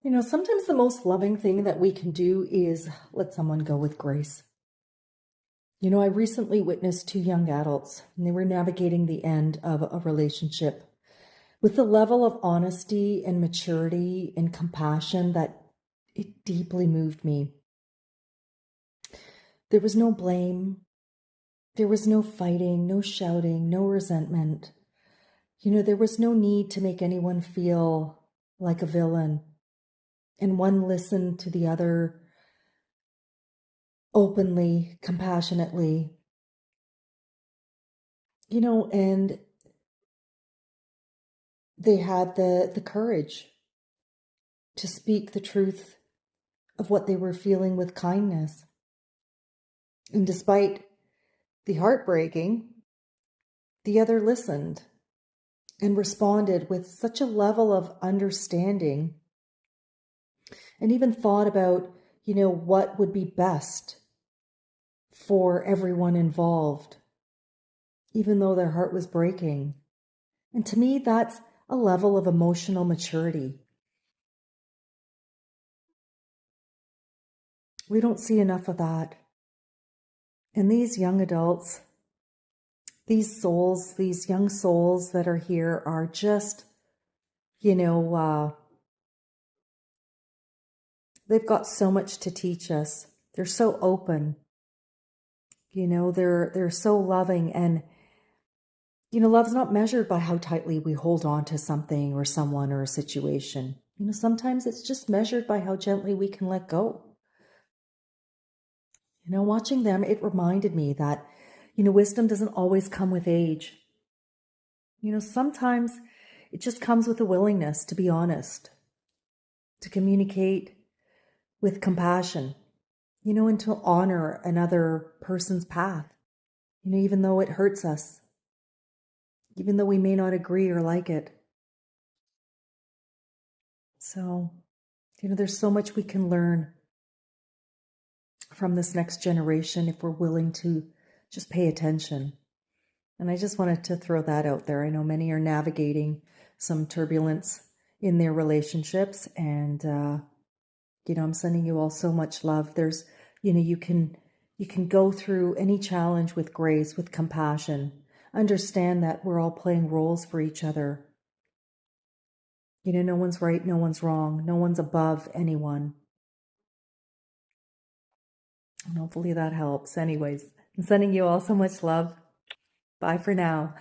Sometimes the most loving thing that we can do is let someone go with grace. I recently witnessed two young adults, and they were navigating the end of a relationship with a level of honesty and maturity and compassion that it deeply moved me. There was no blame, there was no fighting, no shouting, no resentment. There was no need to make anyone feel like a villain. And one listened to the other openly, compassionately, and they had the courage to speak the truth of what they were feeling with kindness. And despite the heartbreaking, the other listened and responded with such a level of understanding and even thought about, what would be best for everyone involved, even though their heart was breaking. And to me, that's a level of emotional maturity. We don't see enough of that. And these young adults, these souls, these young souls that are here are just, they've got so much to teach us. They're so open. They're so loving. And, love's not measured by how tightly we hold on to something or someone or a situation. Sometimes it's just measured by how gently we can let go. Watching them, it reminded me that, wisdom doesn't always come with age. Sometimes it just comes with a willingness to be honest, to communicate with compassion, and to honor another person's path, even though it hurts us, even though we may not agree or like it. So, there's so much we can learn from this next generation if we're willing to just pay attention. And I just wanted to throw that out there. I know many are navigating some turbulence in their relationships, and I'm sending you all so much love. There's, you can go through any challenge with grace, with compassion. Understand that we're all playing roles for each other. No one's right, no one's wrong, no one's above anyone. And hopefully that helps. Anyways, I'm sending you all so much love. Bye for now.